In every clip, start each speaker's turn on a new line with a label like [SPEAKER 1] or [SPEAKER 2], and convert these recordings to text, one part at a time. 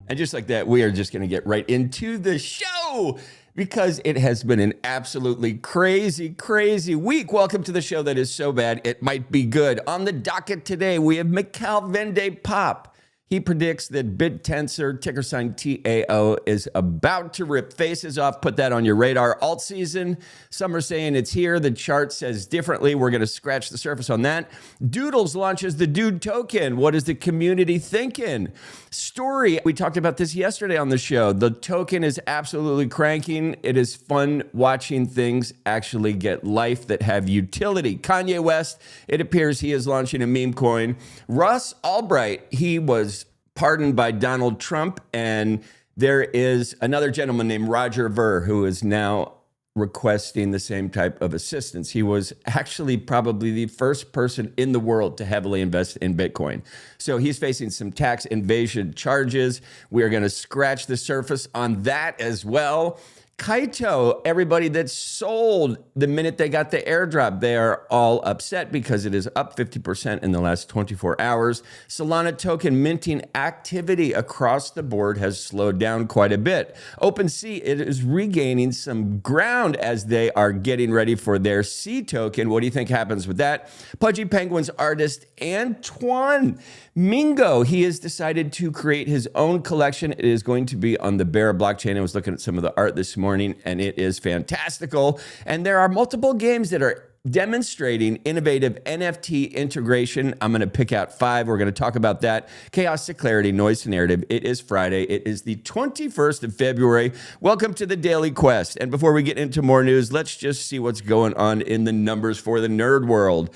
[SPEAKER 1] And just like that, we are just going to get right into the show because it has been an absolutely crazy, crazy week. Welcome to the show that is so bad it might be good. On the docket today, we have Mikhail Vende Pop. He predicts that BitTensor, ticker sign TAO, is about to rip faces off. Put that on your radar. Alt season, some are saying it's here. The chart says differently. We're going to scratch the surface on that. Doodles launches the DOOD token. What is the community thinking? Story, we talked about this yesterday on the show. The token is absolutely cranking. It is fun watching things actually get life that have utility. Kanye West, it appears he is launching a meme coin. Russ Ulbricht, he was pardoned by Donald Trump, and there is another gentleman named Roger Ver who is now requesting the same type of assistance. He was actually probably the first person in the world to heavily invest in Bitcoin. So he's facing some tax evasion charges. We are going to scratch the surface on that as well. Kaito, everybody that sold the minute they got the airdrop, they are all upset because it is up 50% in the last 24 hours. Solana token minting activity across the board has slowed down quite a bit. OpenSea, it is regaining some ground as they are getting ready for their C token. What do you think happens with that? Pudgy Penguins artist Antoine Mingo, he has decided to create his own collection. It is going to be on the Burrrs blockchain. I was looking at some of the art this morning, and it is fantastical. And there are multiple games that are demonstrating innovative NFT integration. I'm going to pick out 5. We're going to talk about that. Chaos to clarity, noise to narrative. It is Friday. It is the 21st of February. Welcome to the Daily Quest. And before we get into more news, let's just see what's going on in the numbers for the nerd world.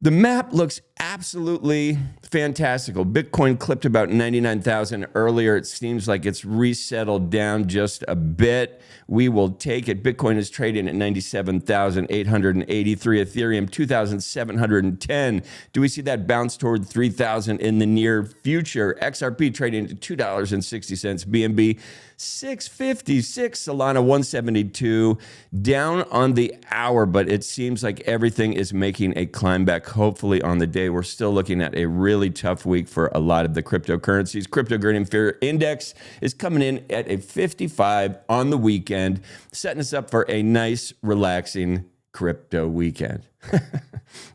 [SPEAKER 1] The map looks absolutely fantastical. Bitcoin clipped about 99,000 earlier. It seems like it's resettled down just a bit. We will take it. Bitcoin is trading at 97,883. Ethereum, 2,710. Do we see that bounce toward 3,000 in the near future? XRP trading at $2.60. BNB, 656. Solana, 172. Down on the hour, but it seems like everything is making a climb back, hopefully on the day. We're still looking at a really tough week for a lot of the cryptocurrencies. Crypto Greed and Fear Index is coming in at a 55 on the weekend, setting us up for a nice, relaxing crypto weekend.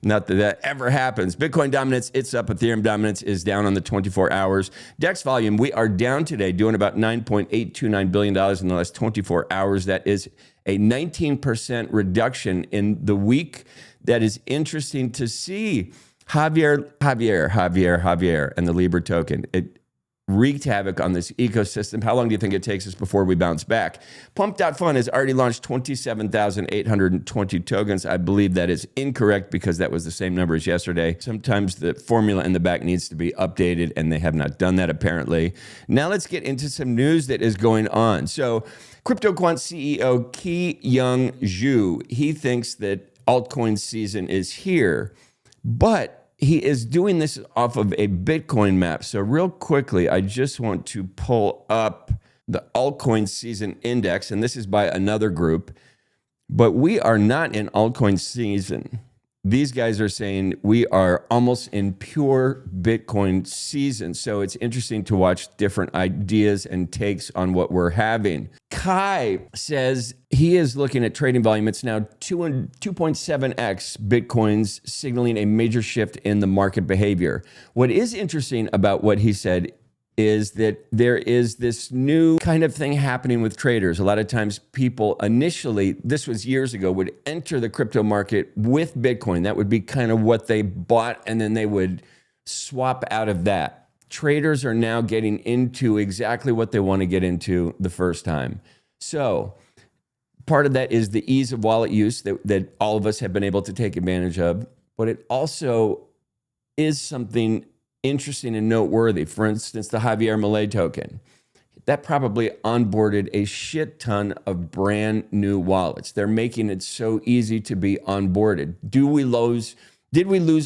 [SPEAKER 1] Not that that ever happens. Bitcoin dominance, it's up. Ethereum dominance is down on the 24 hours. DEX volume, we are down today, doing about $9.829 billion in the last 24 hours. That is a 19% reduction in the week. That is interesting to see. Javier, and the Libra token. It wreaked havoc on this ecosystem. How long do you think it takes us before we bounce back? Pump.fun has already launched 27,820 tokens. I believe that is incorrect because that was the same number as yesterday. Sometimes the formula in the back needs to be updated, and they have not done that apparently. Now let's get into some news that is going on. So CryptoQuant CEO Ki-Young Zhu, he thinks that altcoin season is here, but he is doing this off of a Bitcoin map. So real quickly, I just want to pull up the altcoin season index, and this is by another group, but we are not in altcoin season. These guys are saying we are almost in pure Bitcoin season. So it's interesting to watch different ideas and takes on what we're having. Kai says he is looking at trading volume. It's now 2.7x Bitcoins, signaling a major shift in the market behavior. What is interesting about what he said is that there is this new kind of thing happening with traders. A lot of times people initially, this was years ago, would enter the crypto market with Bitcoin. That would be kind of what they bought, and then they would swap out of that. Traders are now getting into exactly what they want to get into the first time. So part of that is the ease of wallet use that all of us have been able to take advantage of, but it also is something interesting and noteworthy. For instance, the Javier Milei token. That probably onboarded a shit ton of brand new wallets. They're making it so easy to be onboarded. Did we lose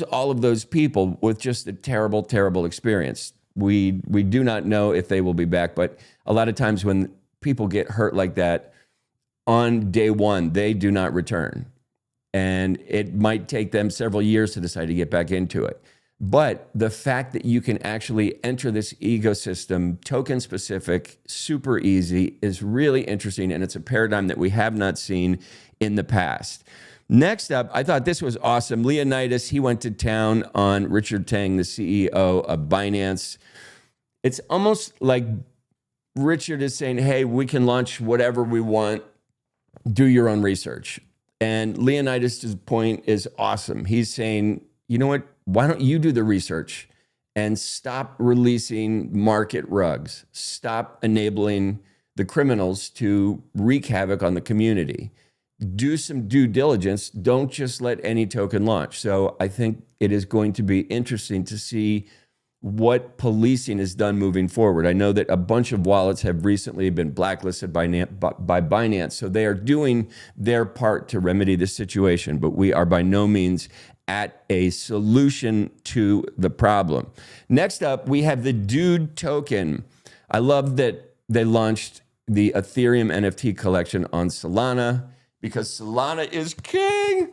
[SPEAKER 1] all of those people with just a terrible, terrible experience? We do not know if they will be back, but a lot of times when people get hurt like that on day one, they do not return. And it might take them several years to decide to get back into it. But the fact that you can actually enter this ecosystem, token specific, super easy, is really interesting. And it's a paradigm that we have not seen in the past. Next up, I thought this was awesome. Leonidas, he went to town on Richard Tang, the CEO of Binance. It's almost like Richard is saying, hey, we can launch whatever we want. Do your own research. And Leonidas' point is awesome. He's saying, you know what? Why don't you do the research and stop releasing market rugs? Stop enabling the criminals to wreak havoc on the community. Do some due diligence. Don't just let any token launch. So I think it is going to be interesting to see what policing is done moving forward. I know that a bunch of wallets have recently been blacklisted by Binance, so they are doing their part to remedy the situation, but we are by no means at a solution to the problem. Next up, we have the DOOD token. I love that they launched the Ethereum NFT collection on Solana because Solana is king.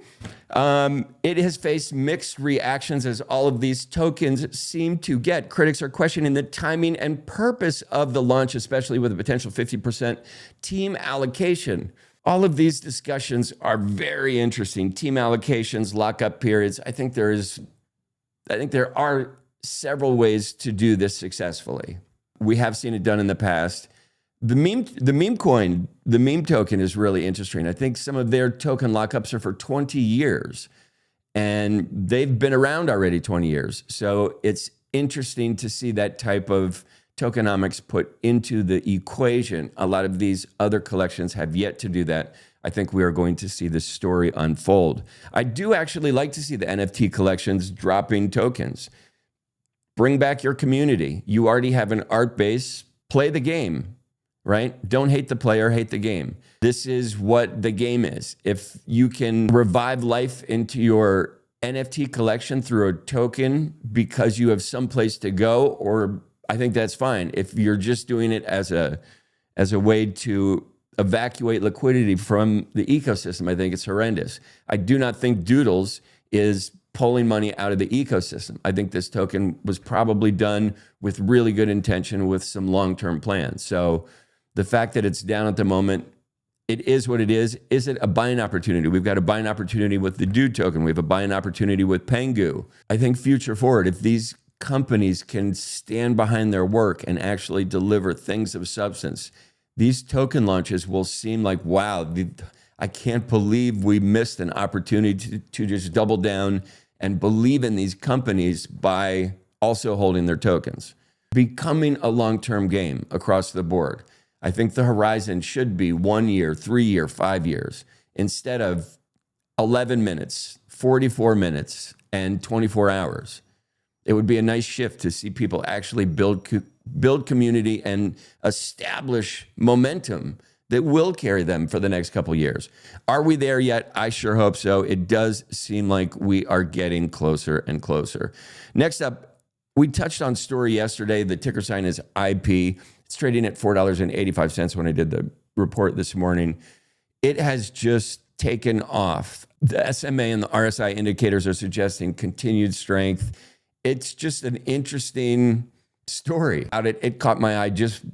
[SPEAKER 1] It has faced mixed reactions as all of these tokens seem to get. Critics are questioning the timing and purpose of the launch, especially with a potential 50% team allocation. All of these discussions are very interesting. Team allocations, lockup periods. I think there are several ways to do this successfully. We have seen it done in the past. The meme coin, the meme token is really interesting. I think some of their token lockups are for 20 years and they've been around already 20 years. So it's interesting to see that type of tokenomics put into the equation. A lot of these other collections have yet to do that. I think we are going to see this story unfold. I do actually like to see the NFT collections dropping tokens. Bring back your community. You already have an art base. Play the game, right? Don't hate the player, hate the game. This is what the game is. If you can revive life into your NFT collection through a token because you have someplace to go, or I think that's fine. If you're just doing it as a way to evacuate liquidity from the ecosystem, I think it's horrendous. I do not think Doodles is pulling money out of the ecosystem. I think this token was probably done with really good intention with some long-term plans. So the fact that it's down at the moment, it is what it is. Is it a buying opportunity? We've got a buying opportunity with the DOOD token. We have a buying opportunity with Pengu. I think future forward, if these companies can stand behind their work and actually deliver things of substance, these token launches will seem like, wow, I can't believe we missed an opportunity to just double down and believe in these companies by also holding their tokens. Becoming a long-term game across the board. I think the horizon should be 1 year, 3 year, 5 years, instead of 11 minutes, 44 minutes, and 24 hours. It would be a nice shift to see people actually build community and establish momentum that will carry them for the next couple of years. Are we there yet? I sure hope so. It does seem like we are getting closer and closer. Next up, we touched on Story yesterday. The ticker sign is IP. It's trading at $4.85 when I did the report this morning. It has just taken off. The SMA and the RSI indicators are suggesting continued strength. It's just an interesting story. It caught my eye.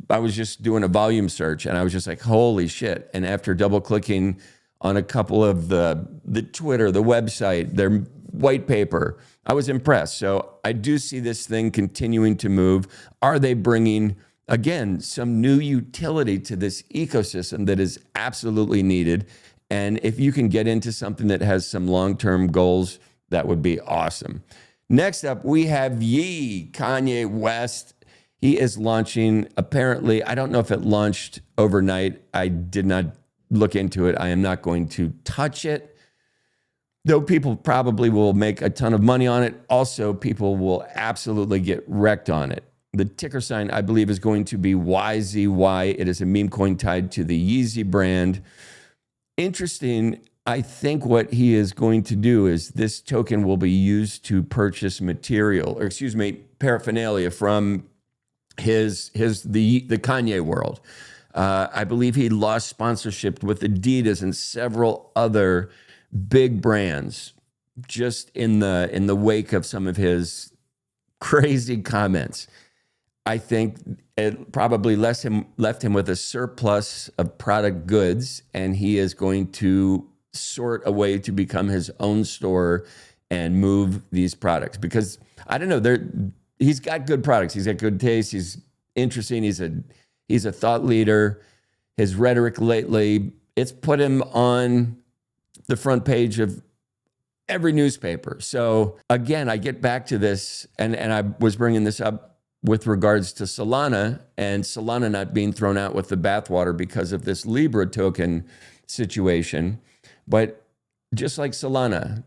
[SPEAKER 1] I was just doing a volume search and I was just like, holy shit. And after double clicking on a couple of the Twitter, the website, their white paper, I was impressed. So I do see this thing continuing to move. Are they bringing, again, some new utility to this ecosystem that is absolutely needed? And if you can get into something that has some long-term goals, that would be awesome. Next up, we have Kanye West. He is launching, apparently, I don't know if it launched overnight. I did not look into it. I am not going to touch it, though people probably will make a ton of money on it. Also, people will absolutely get wrecked on it. The ticker sign, I believe, is going to be YZY. It is a meme coin tied to the Yeezy brand. Interesting. I think what he is going to do is this token will be used to purchase paraphernalia from the Kanye world. I believe he lost sponsorship with Adidas and several other big brands just in the wake of some of his crazy comments. I think it probably left him with a surplus of product goods, and he is going to sort a way to become his own store and move these products, because I don't know, he's got good products. He's got good taste. He's interesting. He's a thought leader. His rhetoric lately, it's put him on the front page of every newspaper. So again, I get back to this, and I was bringing this up with regards to Solana, and Solana not being thrown out with the bathwater because of this Libra token situation. But just like Solana,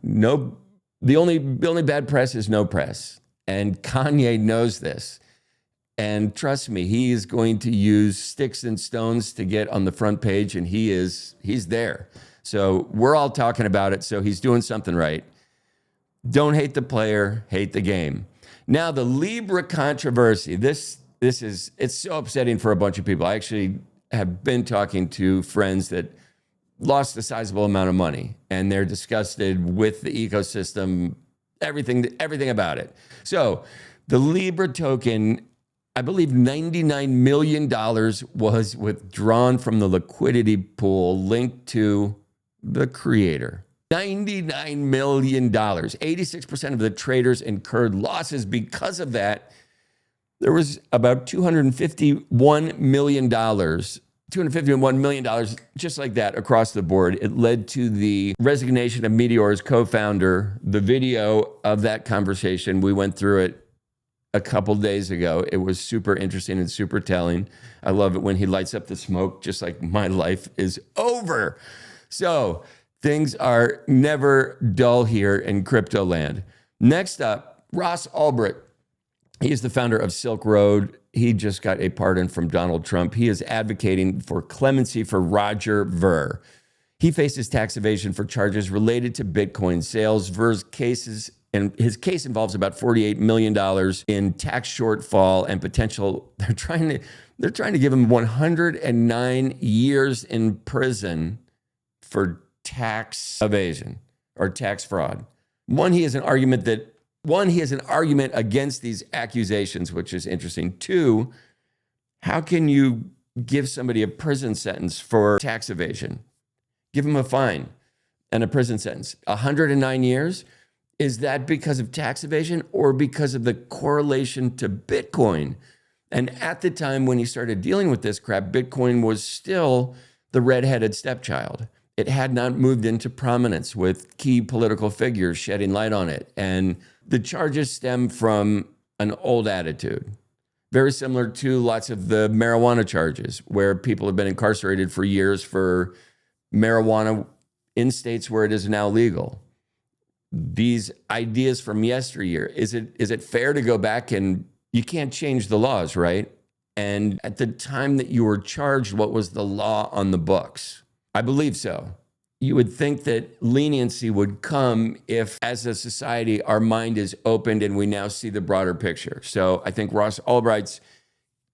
[SPEAKER 1] the only bad press is no press. And Kanye knows this. And trust me, he is going to use sticks and stones to get on the front page, and he's there. So we're all talking about it, so he's doing something right. Don't hate the player, hate the game. Now, the Libra controversy, it's so upsetting for a bunch of people. I actually have been talking to friends that lost a sizable amount of money, and they're disgusted with the ecosystem, everything about it. So the Libra token, I believe $99 million was withdrawn from the liquidity pool linked to the creator. $99 million. 86% of the traders incurred losses because of that. There was about $251 million just like that across the board. It led to the resignation of Meteor's co-founder. The video of that conversation, we went through it a couple days ago. It was super interesting and super telling. I love it when he lights up the smoke, just like my life is over. So things are never dull here in crypto land. Next up, Ross Ulbricht. He is the founder of Silk Road. He just got a pardon from Donald Trump. He is advocating for clemency for Roger Ver. He faces tax evasion for charges related to Bitcoin sales. Ver's cases, and his case involves about $48 million in tax shortfall and potential. They're trying to give him 109 years in prison for tax evasion or tax fraud. He has an argument against these accusations, which is interesting. Two, how can you give somebody a prison sentence for tax evasion? Give them a fine and a prison sentence. 109 years? Is that because of tax evasion or because of the correlation to Bitcoin? And at the time when he started dealing with this crap, Bitcoin was still the redheaded stepchild. It had not moved into prominence with key political figures shedding light on it. And the charges stem from an old attitude, very similar to lots of the marijuana charges, where people have been incarcerated for years for marijuana in states where it is now legal. These ideas from yesteryear, is it fair to go back and you can't change the laws, right? And at the time that you were charged, what was the law on the books? I believe so. You would think that leniency would come if, as a society, our mind is opened and we now see the broader picture. So I think Ross Ulbricht's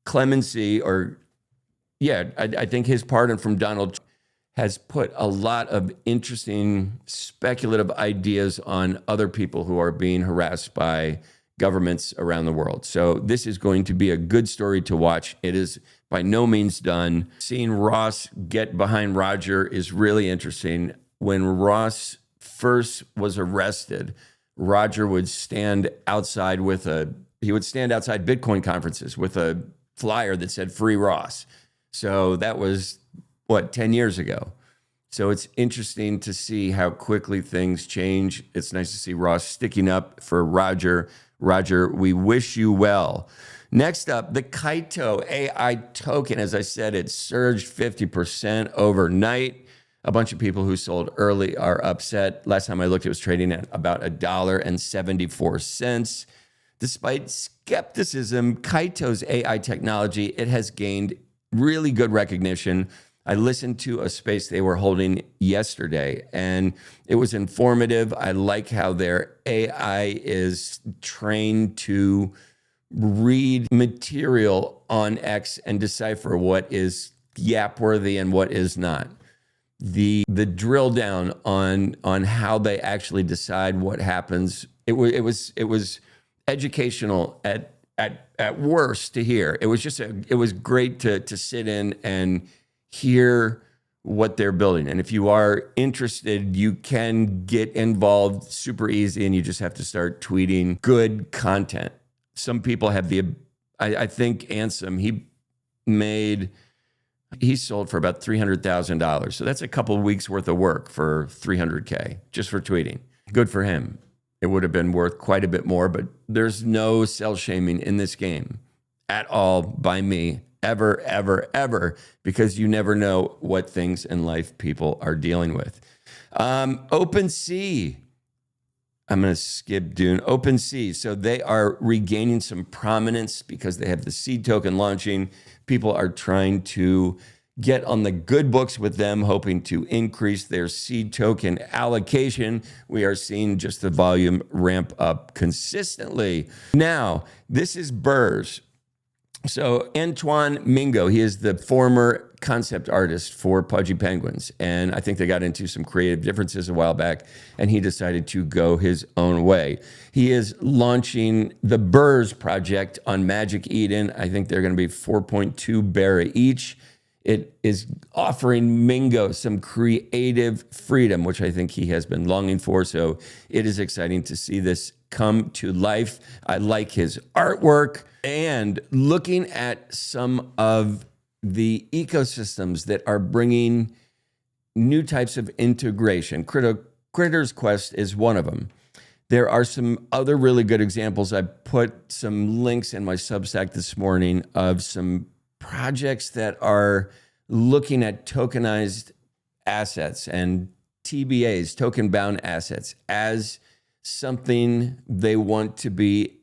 [SPEAKER 1] clemency, I think his pardon from Donald Trump has put a lot of interesting speculative ideas on other people who are being harassed by governments around the world. So this is going to be a good story to watch. It is by no means done. Seeing Ross get behind Roger is really interesting. When Ross first was arrested, Roger would stand outside outside Bitcoin conferences with a flyer that said "Free Ross." So that was 10 years ago. So it's interesting to see how quickly things change. It's nice to see Ross sticking up for Roger. Roger, we wish you well. Next up, the Kaito AI token. As I said, it surged 50% overnight. A bunch of people who sold early are upset. Last time I looked, it was trading at about $1.74. Despite skepticism, Kaito's AI technology, it has gained really good recognition. I listened to a space they were holding yesterday, and it was informative. I like how their AI is trained to read material on X and decipher what is yap worthy and what is not. The drill down on how they actually decide what happens. It was educational at worst to hear. It was just it was great to sit in and hear what they're building. And if you are interested, you can get involved super easy, and you just have to start tweeting good content. Some people have I think Ansem, he sold for about $300,000. So that's a couple of weeks worth of work for $300K just for tweeting. Good for him. It would have been worth quite a bit more, but there's no sell shaming in this game at all by me, ever, ever, ever, because you never know what things in life people are dealing with. OpenSea. I'm going to skip Dune. OpenSea. So they are regaining some prominence because they have the seed token launching. People are trying to get on the good books with them, hoping to increase their seed token allocation. We are seeing just the volume ramp up consistently. Now, this is Burrrs. So Antoine Mingo, he is the former concept artist for Pudgy Penguins. And I think they got into some creative differences a while back, and he decided to go his own way. He is launching the Burrrs project on Magic Eden. I think they're going to be 4.2 Burr each. It is offering Mingo some creative freedom, which I think he has been longing for. So it is exciting to see this come to life. I like his artwork, and looking at some of the ecosystems that are bringing new types of integration. Critters Quest is one of them. There are some other really good examples. I put some links in my Substack this morning of some projects that are looking at tokenized assets and TBAs, token-bound assets, as something they want to be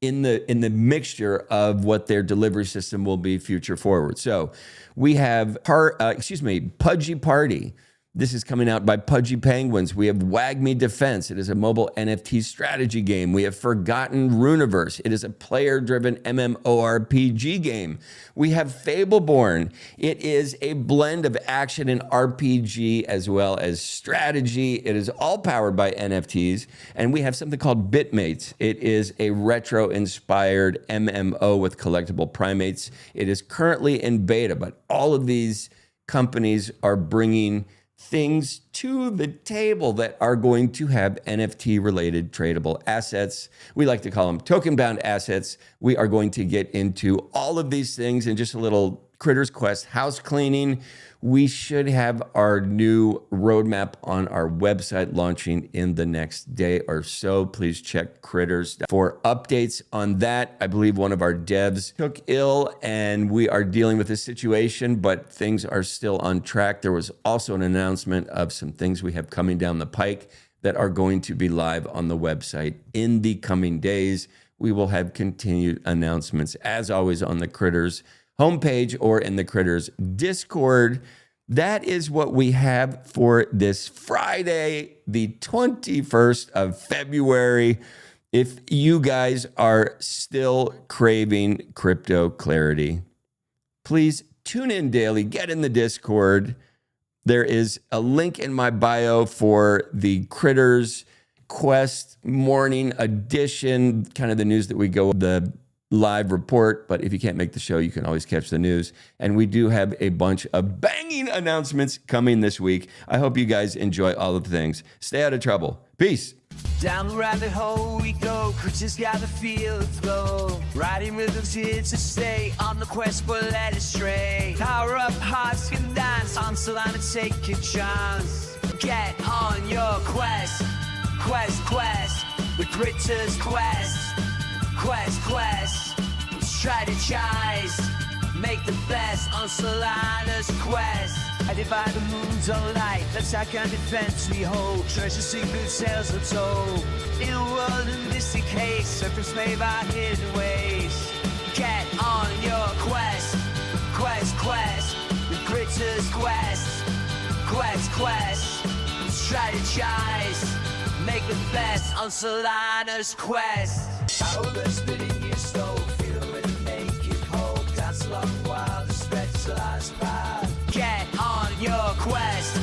[SPEAKER 1] in the mixture of what their delivery system will be future forward. So we have Pudgy Party. This is coming out by Pudgy Penguins. We have Wag Me Defense. It is a mobile NFT strategy game. We have Forgotten Runiverse. It is a player-driven MMORPG game. We have Fableborn. It is a blend of action and RPG as well as strategy. It is all powered by NFTs. And we have something called Bitmates. It is a retro-inspired MMO with collectible primates. It is currently in beta, but all of these companies are bringing things to the table that are going to have NFT-related tradable assets. We like to call them token-bound assets. We are going to get into all of these things in just a little Critters Quest house cleaning. We should have our new roadmap on our website launching in the next day or so. Please check Critters for updates on that. I believe one of our devs took ill, and we are dealing with this situation, but things are still on track. There was also an announcement of some things we have coming down the pike that are going to be live on the website in the coming days. We will have continued announcements, as always, on the Critters homepage or in the Critters Discord. That is what we have for this Friday, the 21st of February. If you guys are still craving crypto clarity, please tune in daily, get in the Discord. There is a link in my bio for the Critters Quest morning edition, kind of the news that we go, the live report. But if you can't make the show, you can always catch the news. And we do have a bunch of banging announcements coming this week. I hope you guys enjoy all of the things. Stay out of trouble. Peace.
[SPEAKER 2] Down the rabbit hole we go, creatures gotta feel the flow. Riding rhythms here to stay, on the quest but let it stray. Power up, hearts can dance, on Solana take a chance. Get on your quest, quest, with Critters Quest. Quest, strategize, make the best on Solana's quest. I divide the moons on light, attack and defense we hold. Treasure secret sales are told. In a world in this case, serpents made by hidden ways. Get on your quest, with Critters Quest. Strategize, make the best on Solana's quest. Power spinning your stove, feel the rhythm, make it whole. Dance along while the spread Solana's power. Get on your quest,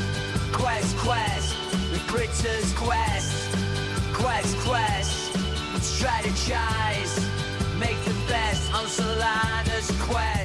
[SPEAKER 2] with Critters Quest. strategize, make the best on Solana's quest.